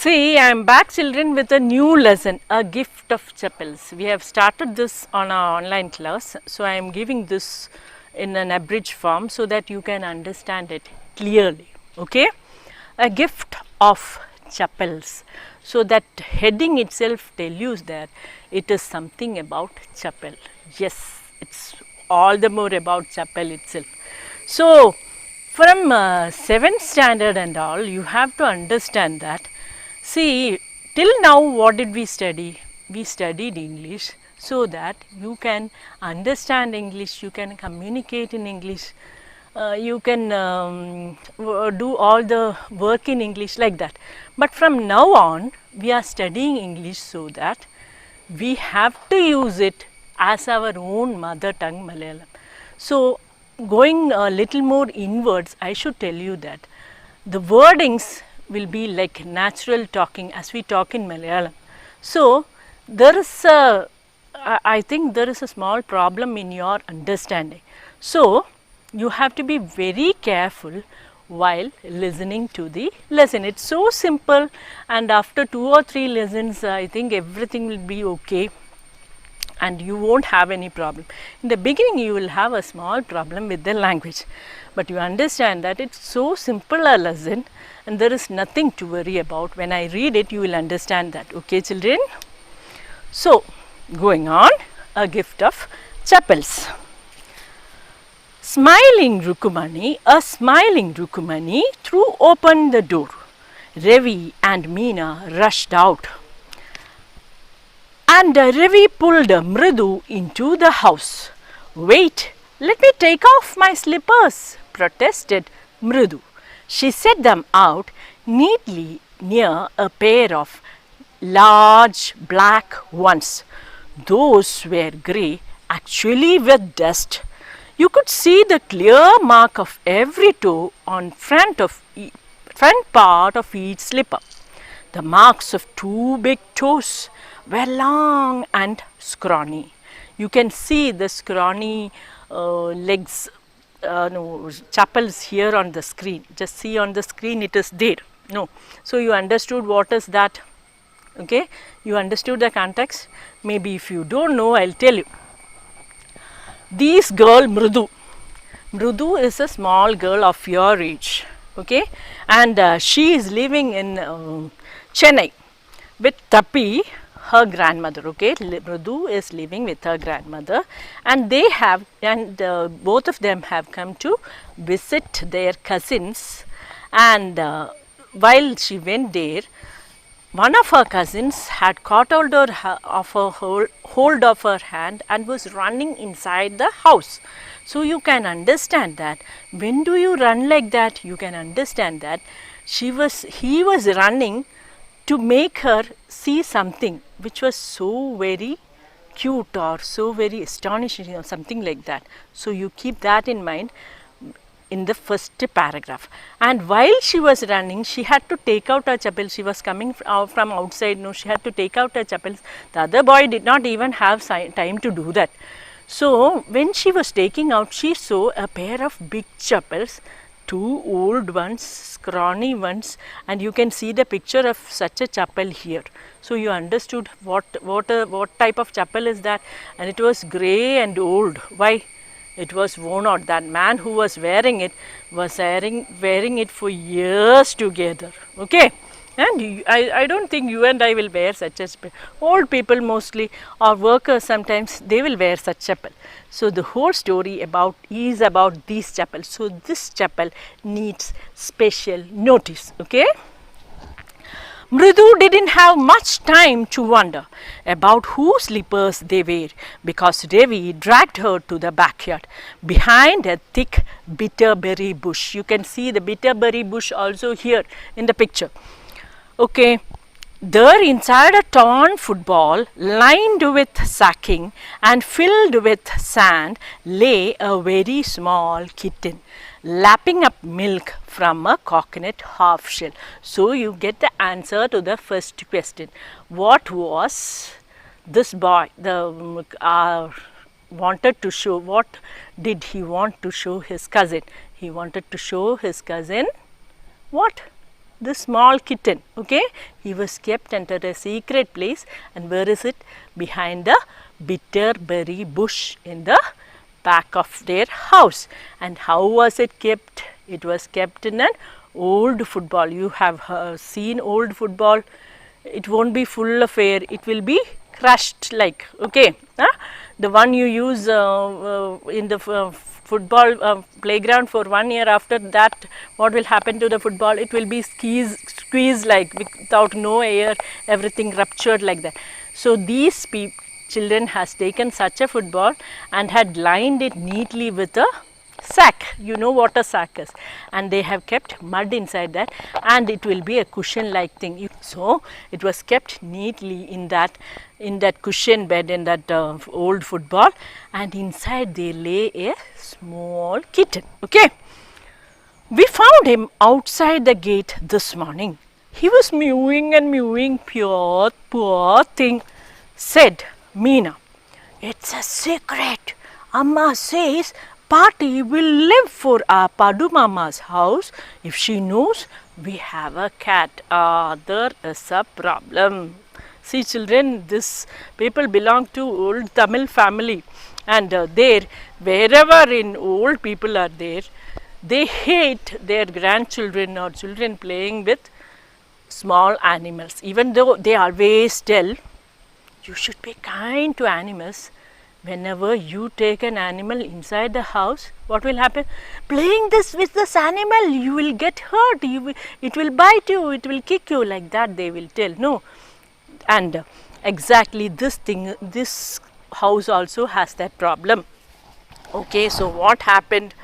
See, I am back children with a new lesson, a gift of Chappals. We have started this on our online class. So, I am giving this in an abridged form so that you can understand it clearly. Okay? A gift of Chappals. So, that heading itself tells you that it is something about chapel. Yes, it's all the more about chapel itself. So, from 7th standard and all, you have to understand that. See, till now what did we study? We studied English so that you can understand English, you can communicate in English, you can do all the work in English like that. But from now on, we are studying English so that we have to use it as our own mother tongue Malayalam. So, going a little more inwards, I should tell you that the wordings will be like natural talking as we talk in Malayalam. So, there is a, I think there is a small problem in your understanding. So, you have to be very careful while listening to the lesson. It's so simple, and after 2 or 3 lessons, I think everything will be okay and you won't have any problem. In the beginning, you will have a small problem with the language, but you understand that it's so simple a lesson and there is nothing to worry about. When I read it, you will understand that. Okay, children? So, going on, a gift of Chappals. Smiling Rukumani threw open the door. Ravi and Meena rushed out. And Ravi pulled Mridu into the house. Wait, let me take off my slippers, protested Mridu. She set them out neatly near a pair of large black ones. Those were grey, actually with dust. You could see the clear mark of every toe on front part of each slipper. The marks of 2 big toes were long and scrawny. You can see the scrawny legs, Chappals here on the screen. Just see on the screen, it is there. No. So, you understood what is that? Okay. You understood the context? Maybe if you don't know, I will tell you. This girl Mridu is a small girl of your age. Okay. And she is living in Chennai with Tapi, her grandmother. Okay, Mridu is living with her grandmother, and both of them have come to visit their cousins. And while she went there, one of her cousins had caught hold of her hand and was running inside the house. So, you can understand that when do you run like that? You can understand that he was running to make her see something which was so very cute or so very astonishing or something like that. So, you keep that in mind in the first paragraph. And while she was running, she had to take out her chappals. She was coming from outside. No, she had to take out her chappals. The other boy did not even have time to do that. So, when she was taking out, she saw a pair of big chappals, 2 old ones, scrawny ones, and you can see the picture of such a chappal here. So, you understood what type of chappal is that, and it was grey and old. Why? It was worn out. That man who was wearing it was wearing it for years together. Okay. And I don't think you and I will wear such a old people mostly, or workers sometimes, they will wear such chappal. So, the whole story is about these chappals. So, this chappal needs special notice. Okay. Mridu didn't have much time to wonder about whose slippers they were, because Ravi dragged her to the backyard behind a thick bitterberry bush. You can see the bitterberry bush also here in the picture. Okay. There, inside a torn football lined with sacking and filled with sand, lay a very small kitten, lapping up milk from a coconut half shell. So, you get the answer to the first question. What was this boy wanted to show? What did he want to show his cousin? He wanted to show his cousin what? the small kitten, okay. He was kept under a secret place, and where is it? Behind the bitterberry bush in the back of their house. And how was it kept? It was kept in an old football. You have seen old football. It won't be full of air, it will be crushed like, okay. The one you use in the football playground for 1 year, after that what will happen to the football? It will be squeezed like, without no air, everything ruptured like that. So these children has taken such a football and had lined it neatly with a sack. You know what a sack is, and they have kept mud inside that, and it will be a cushion like thing. So it was kept neatly in that cushion bed in that old football, and inside they lay a small kitten, okay. We found him outside the gate this morning. He was mewing and mewing. Poor thing, said Meena. It's a secret. Amma says Party will live for our Padu Mama's house if she knows we have a cat. There is a problem. See children, this people belong to old Tamil family, and wherever in old people are there, they hate their grandchildren or children playing with small animals. Even though they always tell, you should be kind to animals. Whenever you take an animal inside the house, what will happen? Playing with this animal, you will get hurt. It will bite you. It will kick you, like that they will tell. No, and exactly this house also has that problem. Okay, so what happened?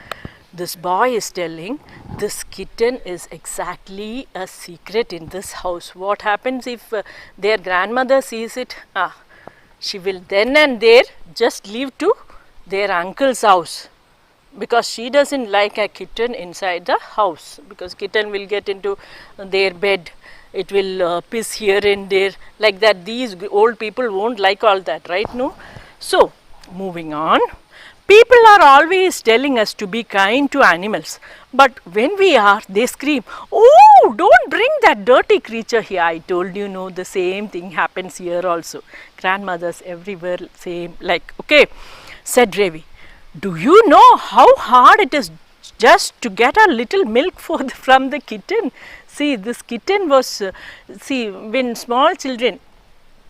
This boy is telling this kitten is exactly a secret in this house. What happens if their grandmother sees it? She will then and there just leave to their uncle's house, because she doesn't like a kitten inside the house, because kitten will get into their bed, it will piss here and there, like that. These old people won't like all that, right? No. So moving on, people are always telling us to be kind to animals, but when we are, they scream, oh, don't bring that dirty creature here. I told you, no, the same thing happens here also. Grandmothers everywhere same, like, okay. Said Ravi, do you know how hard it is just to get a little milk from the kitten? See, this kitten was, see, when small children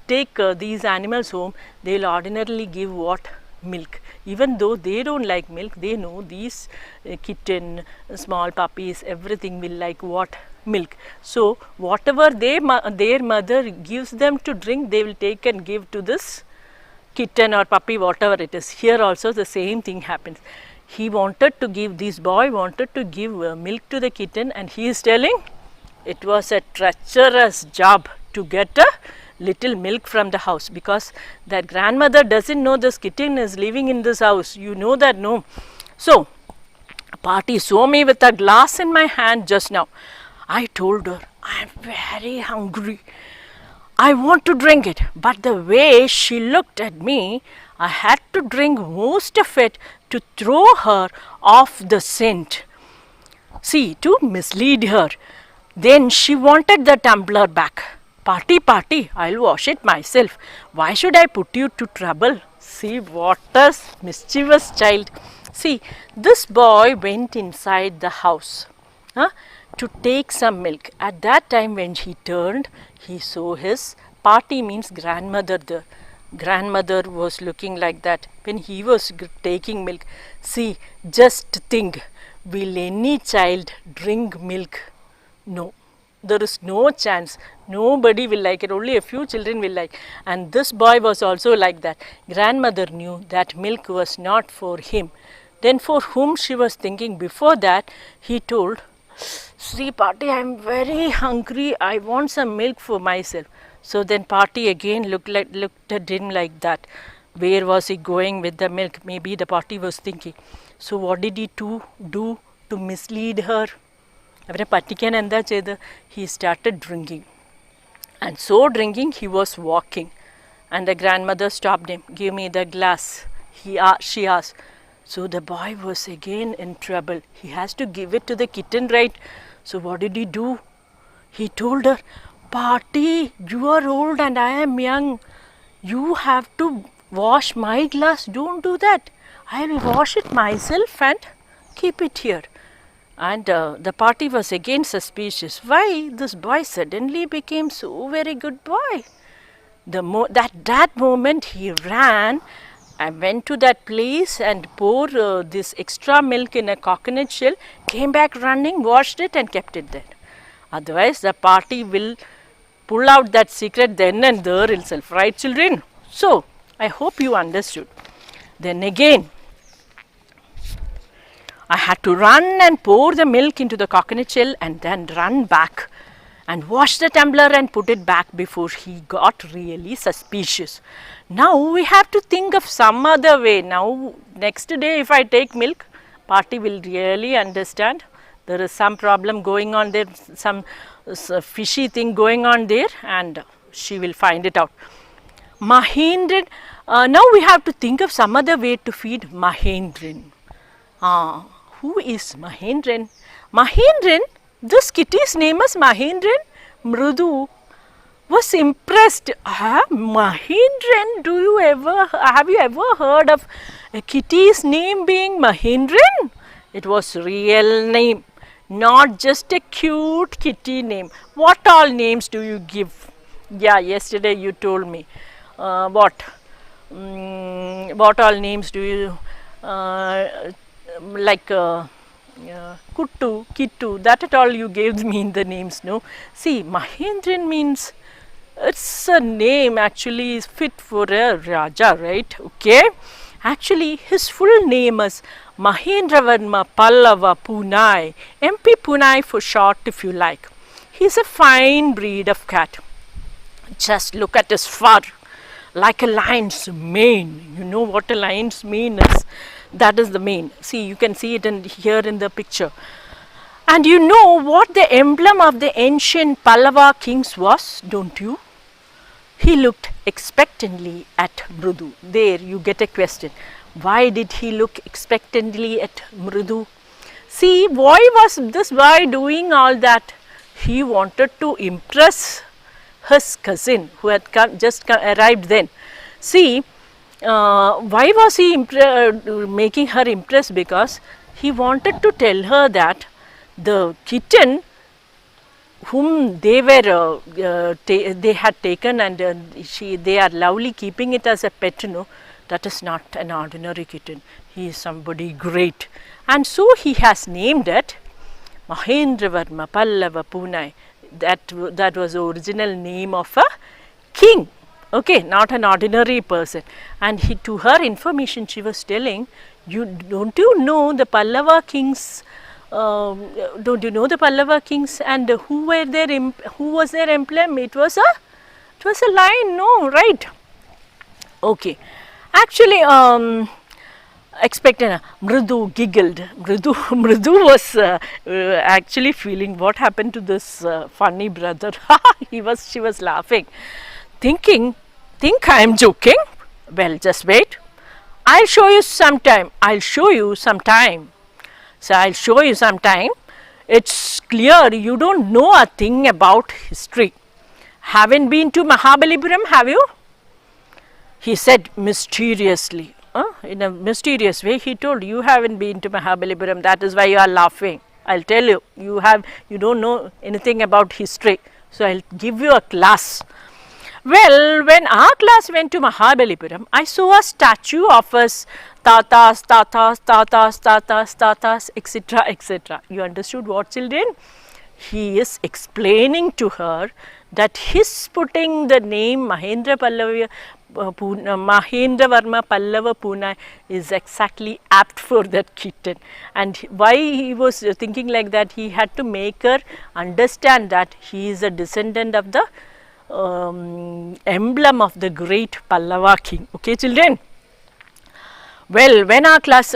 take these animals home, they will ordinarily give what? Milk. Even though they don't like milk, they know these kitten, small puppies, everything will like what? Milk. So whatever their mother gives them to drink, they will take and give to this kitten or puppy, whatever it is. Here also the same thing happens. This boy wanted to give milk to the kitten, and he is telling it was a treacherous job to get a little milk from the house, because that grandmother doesn't know this kitten is living in this house. You know that, no? So Party saw me with a glass in my hand just now. I told her, I am very hungry. I want to drink it. But the way she looked at me, I had to drink most of it to throw her off the scent. See, to mislead her. Then she wanted the tumbler back. Party, I'll wash it myself. Why should I put you to trouble? See, what a mischievous child. See, this boy went inside the house to take some milk. At that time when he turned, he saw his Party means grandmother. The grandmother was looking like that when he was taking milk. See, just think, will any child drink milk? No. There is no chance. Nobody will like it. Only a few children will like. And this boy was also like that. Grandmother knew that milk was not for him. Then for whom she was thinking? Before that, he told, see, Party, I am very hungry. I want some milk for myself. So then Party again looked at him like that. Where was he going with the milk? Maybe the Party was thinking. So what did he do to mislead her? He started drinking, and so drinking he was walking, and the grandmother stopped him. Give me the glass, she asked. So the boy was again in trouble. He has to give it to the kitten, right? So what did he do? He told her, Party, you are old and I am young. You have to wash my glass. Don't do that. I will wash it myself and keep it here. And the party was again suspicious. Why this boy suddenly became so very good boy? That moment he ran and went to that place and poured this extra milk in a coconut shell, came back running, washed it and kept it there. Otherwise the party will pull out that secret then and there itself, right children? So, I hope you understood. Then again, I had to run and pour the milk into the coconut shell and then run back and wash the tumbler and put it back before he got really suspicious. Now we have to think of some other way. Now next day if I take milk, party will really understand there is some problem going on there, some fishy thing going on there, and she will find it out. Mahendran, now we have to think of some other way to feed Mahendran. Who is Mahendran? Mahendran, this kitty's name is Mahendran. Mrudu was impressed. Mahendran, have you ever heard of a kitty's name being Mahendran? It was real name, not just a cute kitty name. What all names do you give? Yeah, yesterday you told me. What all names do you like Kuttu, Kittu, that at all you gave me in the names, no? See, Mahendran means, it's a name actually is fit for a Raja, right? Okay. Actually, his full name is Mahendravarma Pallava Punai, MP Punai for short if you like. He is a fine breed of cat. Just look at his fur, like a lion's mane. You know what a lion's mane is? That is the mane. See, you can see it here in the picture. And you know what the emblem of the ancient Pallava kings was, don't you? He looked expectantly at Mrudu. There you get a question. Why did he look expectantly at Mrudu? See, why was this boy doing all that? He wanted to impress his cousin who had just arrived then. See, why was he making her impressed? Because he wanted to tell her that the kitten whom they were they had taken and they are lovely keeping it as a pet, you know, that is not an ordinary kitten. He is somebody great, and so he has named it Mahendravarma Pallava Punai. That was the original name of a king. Okay, not an ordinary person. And to her information, she was telling, don't you know the Pallava kings? Don't you know the Pallava kings and who was their emblem? It was a lion, no, right? Okay, actually, Mrudu giggled. Mrudu was actually feeling what happened to this funny brother. She was laughing, thinking, think I am joking? Well, just wait. I'll show you sometime. So, I'll show you sometime. It's clear you don't know a thing about history. Haven't been to Mahabalipuram, have you? He said mysteriously. In a mysterious way, he told, you haven't been to Mahabalipuram, that is why you are laughing. I'll tell you, you don't know anything about history. So, I'll give you a class. Well, when our class went to Mahabalipuram, I saw a statue of us, tatas, etc., etc. You understood what, children? He is explaining to her that his putting the name Mahendravarma Pallava Punai is exactly apt for that kitten. And why he was thinking like that, he had to make her understand that he is a descendant of the emblem of the great Pallava king. Okay, children? Well, when our class,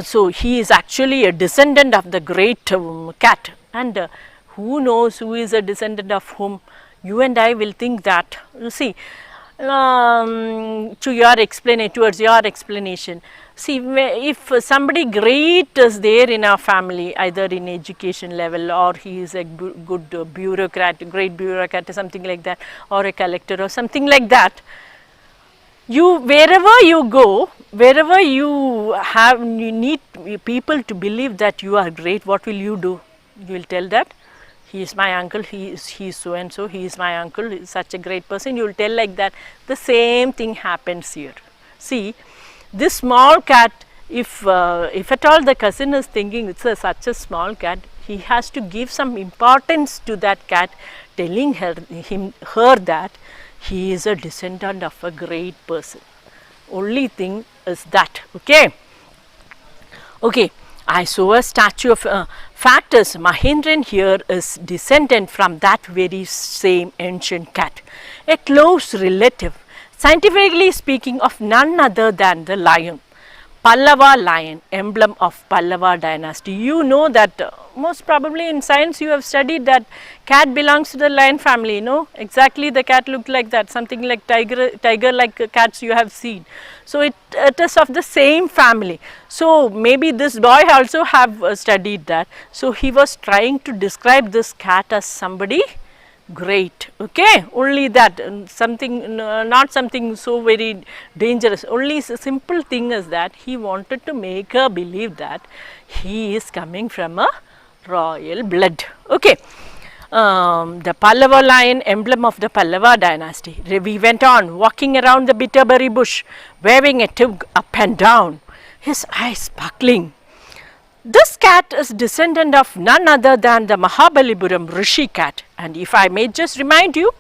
so he is actually a descendant of the great cat, and who knows who is a descendant of whom? You and I will think that. You see, towards your explanation, See, if somebody great is there in our family, either in education level, or he is a good bureaucrat, great bureaucrat or something like that, or a collector or something like that, you, wherever you go, wherever you need people to believe that you are great, what will you do? You will tell that he is my uncle, he is so and so, he is my uncle, he is such a great person. You will tell like that. The same thing happens here. See, this small cat, if at all the cousin is thinking it's such a small cat, he has to give some importance to that cat, telling her that he is a descendant of a great person. Only thing is that. Okay. I saw a statue of fact is Mahendran here is descendant from that very same ancient cat, a close relative, scientifically speaking, of none other than the lion. Pallava lion, emblem of Pallava dynasty. You know that most probably in science you have studied that cat belongs to the lion family, no? Exactly, the cat looked like that, something like tiger like cats you have seen. So it is of the same family. So maybe this boy also have studied that. So he was trying to describe this cat as somebody great. Okay, only that, something not something so very dangerous. Only simple thing is that he wanted to make her believe that he is coming from a royal blood. Okay. The Pallava lion, emblem of the Pallava dynasty. We went on walking around the bitterberry bush, waving a twig up and down, his eyes sparkling. This cat is descendant of none other than the Mahabalipuram Rishi cat, and if I may just remind you,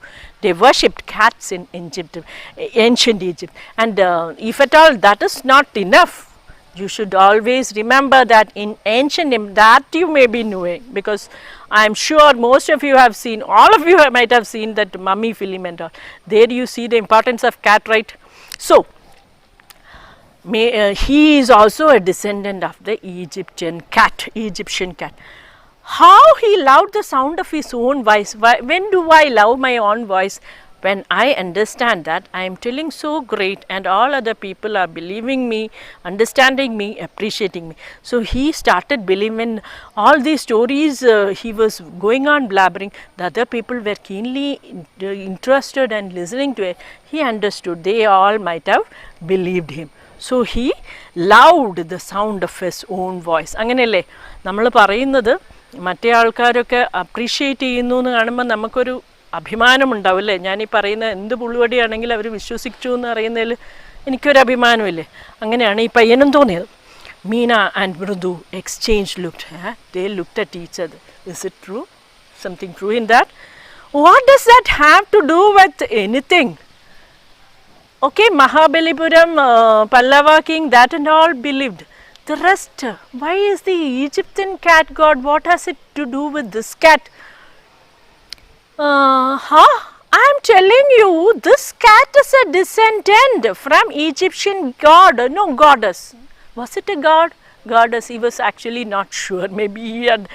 they worshipped cats in Egypt, ancient Egypt, and if at all that is not enough, you should always remember that in ancient, that you may be knowing, because I am sure most of you have seen, all of you might have seen that mummy film and all. There you see the importance of cat, right? So, he is also a descendant of the Egyptian cat. How he loved the sound of his own voice. When do I love my own voice? When I understand that I am telling so great and all other people are believing me, understanding me, appreciating me. So he started believing all these stories he was going on blabbering. The other people were keenly interested and listening to it. He understood. They all might have believed him. So he loved the sound of his own voice. അങ്ങനെയല്ലേ നമ്മൾ പറയുന്നത് മറ്റേ ആൾക്കാരൊക്കെ appreciate ചെയ്യുന്നു എന്ന് കാണുമ്പോൾ നമുക്കൊരു അഭിമാനമുണ്ടാവും അല്ലേ? ഞാനീ പറയുന്ന എന്ത് പുള്ളുവടിയാണെങ്കിൽ അവർ വിശ്വസിച്ചു എന്ന് അറിയുന്നതിൽ എനിക്കൊരു അഭിമാനമില്ലേ? അങ്ങനെയാണ് ഈ പയ്യനും തോന്നിയത്. മീന ആൻഡ് മൃദു exchange looked. They looked at each other. Is it true? Something true in that? What does that have to do with anything? Okay, Mahabalipuram, Pallava king, that and all believed. The rest, why is the Egyptian cat god? What has it to do with this cat? I am telling you, this cat is a descendant from Egyptian god, no goddess. Was it a god? Goddess, he was actually not sure. Maybe he had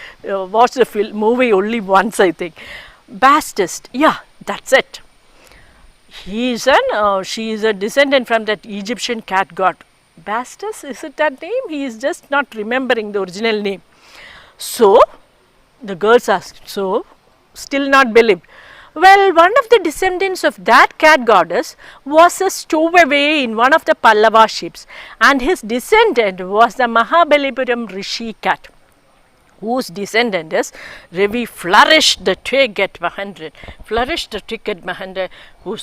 watched the movie only once, I think. Bastest, yeah, that's it. She is a descendant from that Egyptian cat god. Bastus, is it that name? He is just not remembering the original name. So, the girls asked, so, still not believed. Well, one of the descendants of that cat goddess was a stowaway in one of the Pallava ships, and his descendant was the Mahabalipuram Rishi cat, whose descendant is Ravi flourished the twig at Mahendran. Flourished the twig at Mahendran, who's,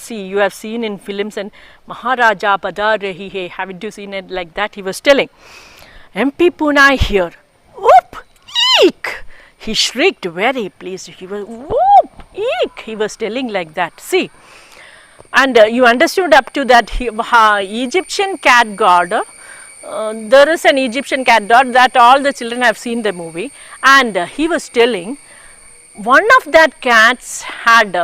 see, you have seen in films, and Maharaja Padar Rahi Hai, haven't you seen it like that? He was telling, MP Punai here, whoop, eek! He shrieked very pleased. He was, whoop, eek! He was telling like that. See, and you understood up to that Egyptian cat god. There is an Egyptian cat god that all the children have seen the movie, and he was telling one of that cats had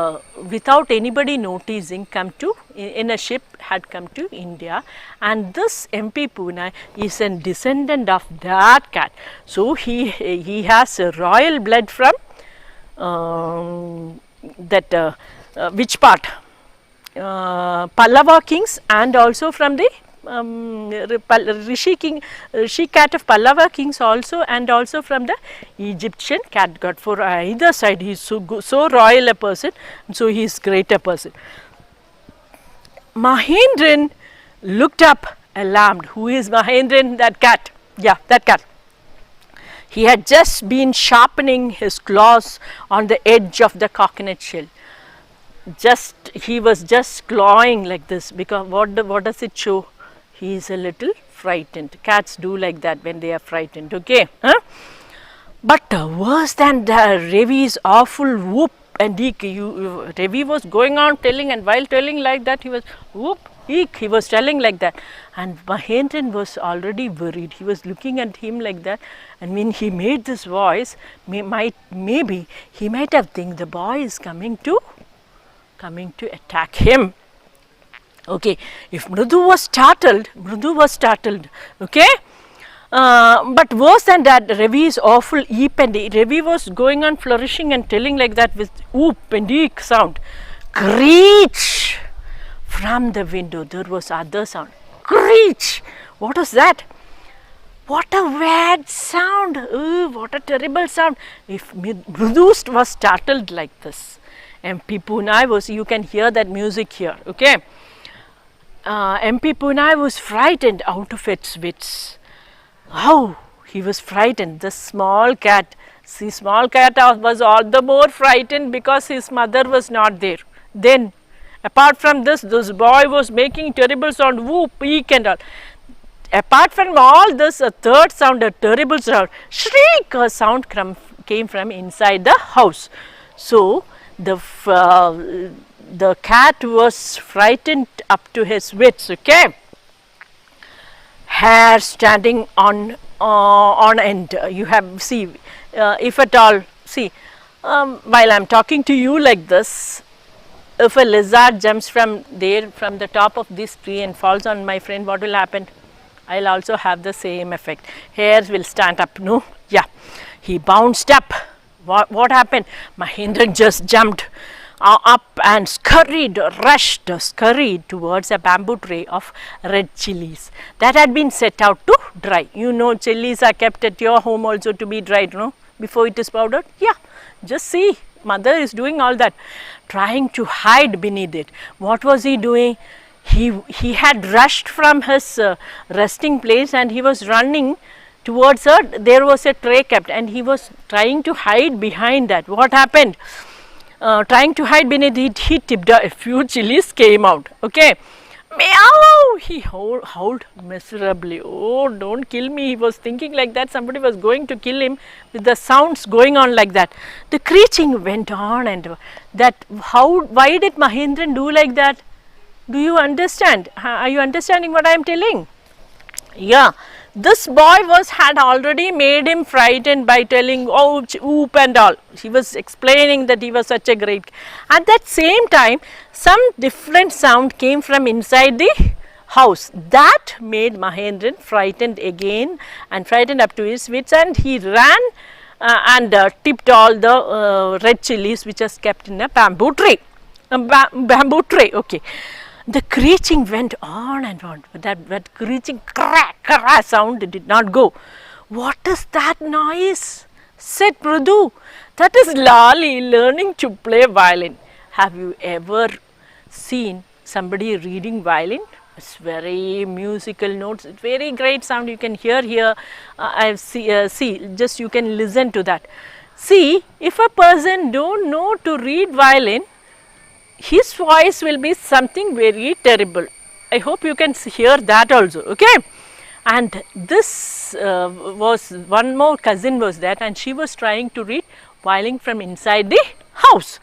without anybody noticing come to in a ship had come to India, and this MP Pune is a descendant of that cat. So he has a royal blood from which part? Pallava kings, and also from the Rishi cat of Pallava kings also, and also from the Egyptian cat god. For either side, he is so royal a person, so he is great a person. Mahendran looked up alarmed. Who is Mahendran? That cat. Yeah, that cat. He had just been sharpening his claws on the edge of the coconut shell. He was just clawing like this, because what does it show? He is a little frightened. Cats do like that when they are frightened. Okay, huh? But worse than Ravi's awful whoop and eek, Ravi was going on telling, and while telling like that, he was whoop, eek, he was telling like that. And Mahendran was already worried. He was looking at him like that, and when he made this voice, maybe he might have think the boy is coming to attack him. Okay, if Mrudu was startled, okay. But worse than that, Ravi is awful eep and eek. Ravi was going on flourishing and telling like that with whoop and eek sound. Screech from the window. There was other sound. Screech. What was that? What a weird sound. Ooh, what a terrible sound. If Mrudu was startled like this, MP Punai was, you can hear that music here, okay. MP Punai was frightened out of its wits. How? He was frightened. The small cat, small cat was all the more frightened because his mother was not there. Then, apart from this boy was making terrible sound, whoop, eek and all. Apart from all this, a third sound, a terrible sound, shriek, a sound came from inside the house. So, the cat was frightened up to his wits, okay. Hair standing on end. You have, see, if at all, see, while I am talking to you like this, if a lizard jumps from the top of this tree and falls on my friend, what will happen? I will also have the same effect. Hairs will stand up, no? Yeah. He bounced up. What happened? Mahendran just jumped up and scurried towards a bamboo tray of red chilies that had been set out to dry. You know, chilies are kept at your home also to be dried, no? Before it is powdered. Yeah, just see, mother is doing all that, trying to hide beneath it. What was he doing? He had rushed from his resting place and he was running towards her. There was a tray kept and he was trying to hide behind that. What happened? Trying to hide beneath it, he tipped a few chilies came out. Okay. Meow! He howled miserably. Oh, don't kill me. He was thinking like that. Somebody was going to kill him with the sounds going on like that. The screeching went on and why did Mahendran do like that? Do you understand? Are you understanding what I am telling? Yeah. This boy had already made him frightened by telling, oh, whoop and all. He was explaining that he was such a great. At that same time, some different sound came from inside the house. That made Mahendran frightened again and frightened up to his wits, and he ran and tipped all the red chilies which was kept in a bamboo tray. Bamboo tray, okay. The screeching went on and on. That screeching crack sound did not go. What is that noise? Said Mrudu. That is Lali learning to play violin. Have you ever seen somebody reading violin? It's very musical notes. It's very great sound. You can hear here. Just you can listen to that. See, if a person don't know to read violin, his voice will be something very terrible. I hope you can hear that also, okay. And this was one more cousin was that, and she was trying to read violin from inside the house.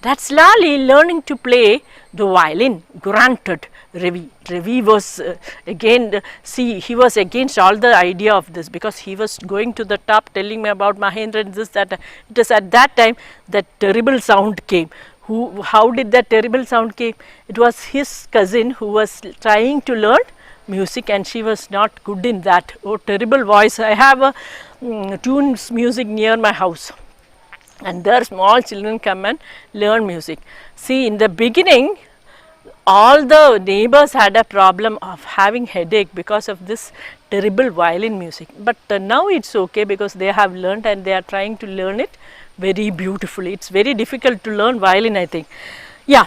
That's Lali learning to play the violin, granted. Ravi was he was against all the idea of this, because he was going to the top telling me about Mahendran, this, that. It is at that time that terrible sound came. How did that terrible sound came? It was his cousin who was trying to learn music and she was not good in that. Oh, terrible voice. I have a tunes music near my house, and there small children come and learn music. See, in the beginning, all the neighbors had a problem of having headache because of this terrible violin music. But now it's okay because they have learned and they are trying to learn it very beautifully. It's very difficult to learn violin, I think. Yeah.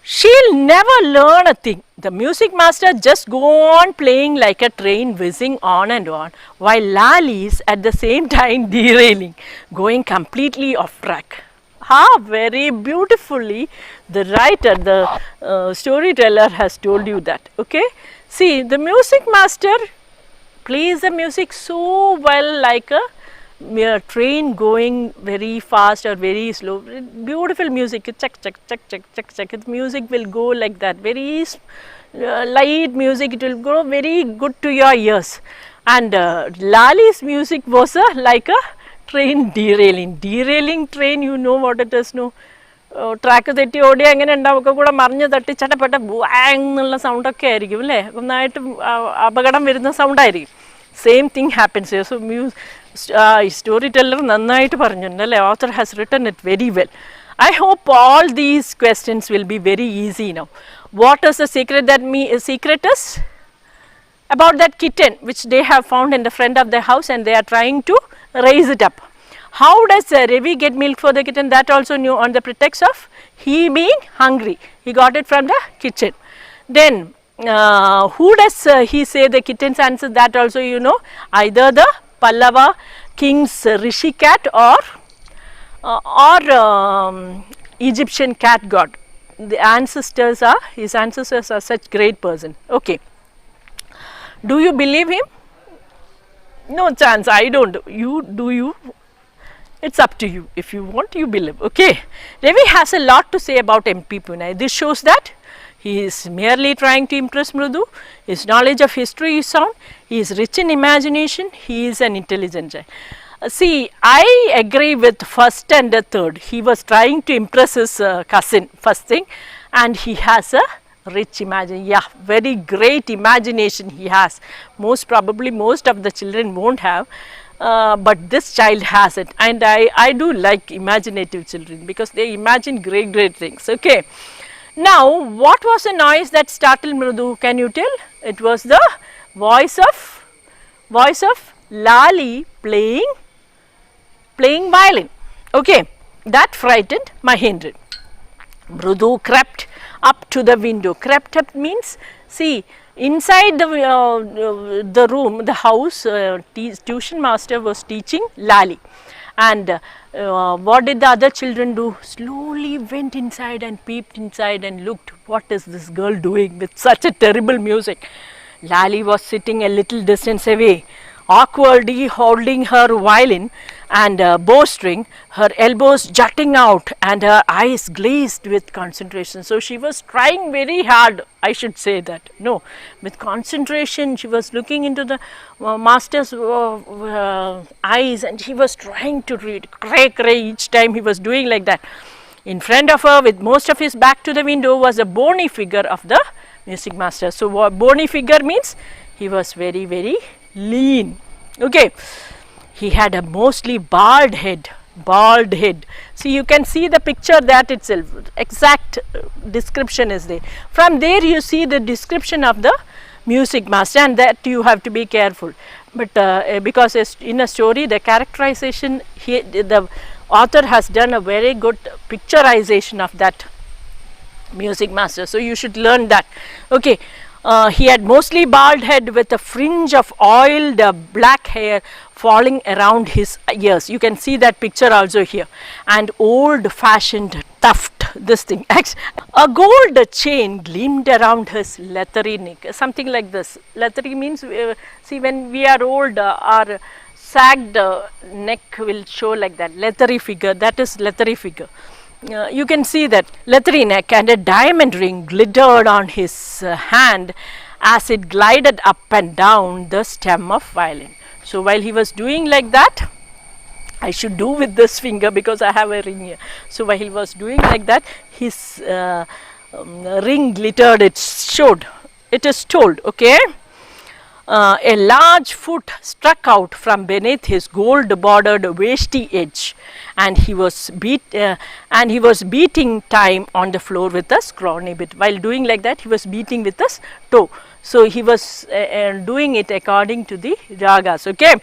She'll never learn a thing. The music master just go on playing like a train whizzing on and on, while Lali's at the same time derailing, going completely off track. How very beautifully the writer, the storyteller has told you that. Okay, see, the music master plays the music so well, like a train going very fast or very slow. Beautiful music, check, check, check, check, check, check. The music will go like that, very light music. It will go very good to your ears. And Lali's music was like a train derailing train. You know what it is, no? Track തെറ്റി ഓടി അങ്ങനെ ഉണ്ടാവും, ഒക്കെ കൂടെ മറിഞ്ഞ് തട്ടി ചട്ടപ്പെട്ട എന്നുള്ള സൗണ്ടൊക്കെ ആയിരിക്കും അല്ലേ, നന്നായിട്ട് അപകടം വരുന്ന സൗണ്ടായിരിക്കും. Same thing happens here. So story teller നന്നായിട്ട് പറഞ്ഞിട്ടുണ്ട് അല്ലേ, author has written it very well. I hope all these questions will be very easy now. What is the secret? That secret is about that kitten which they have found in the front of the house and they are trying to raise it up. How does Ravi get milk for the kitten? That also knew, on the pretext of he being hungry. He got it from the kitchen. Then who does he say the kitten's answer? That also you know, either the Pallava king's Rishi cat or Egyptian cat god. The ancestors are, his ancestors are such great person. Okay. Do you believe him? No chance, I don't. You do you? It's up to you. If you want, you believe. Okay. Ravi has a lot to say about MP Punai. This shows that he is merely trying to impress Mrudu. His knowledge of history is sound. He is rich in imagination. He is an intelligent guy. See, I agree with first and the third. He was trying to impress his cousin, first thing, and he has a rich imagination. Yeah, very great imagination he has. Most probably most of the children won't have, but this child has it, and I do like imaginative children because they imagine great things. Okay. Now, what was the noise that startled Mrudu? Can you tell? It was the voice of Lali playing violin. Okay, that frightened Mahendran. Mrudu crept up to the window. Crept up means, see, inside the room, the house, tuition master was teaching Lali, and what did the other children do? Slowly went inside and peeped inside and looked, what is this girl doing with such a terrible music? Lali was sitting a little distance away, awkwardly holding her violin and bowstring, her elbows jutting out and her eyes glazed with concentration. So she was trying very hard, I should say that, no, with concentration. She was looking into the master's eyes and she was trying to read. Cray each time he was doing like that. In front of her, with most of his back to the window, was a bony figure of the music master. So what bony figure means? He was very lean. Okay. He had a mostly bald head. See, you can see the picture that itself, exact description is there. From there you see the description of the music master, and that you have to be careful. But because in a story, the characterization, the author has done a very good picturization of that music master. So you should learn that. Okay. He had mostly bald head with a fringe of oiled black hair falling around his ears. You can see that picture also here. And old fashioned tuft, this thing. A gold chain gleamed around his leathery neck. Something like this. Leathery means, see, when we are old, our sagged neck will show like that. Leathery figure, that is leathery figure. You can see that leathery neck, and a diamond ring glittered on his hand as it glided up and down the stem of violin. So while he was doing like that, I should do with this finger because I have a ring here. So while he was doing like that, his ring glittered, it showed, it is told. Okay. a large foot struck out from beneath his gold bordered waisty edge, and he was beating time on the floor with a scrawny bit. While doing like that, he was beating with his toe. So he was doing it according to the ragas. Okay.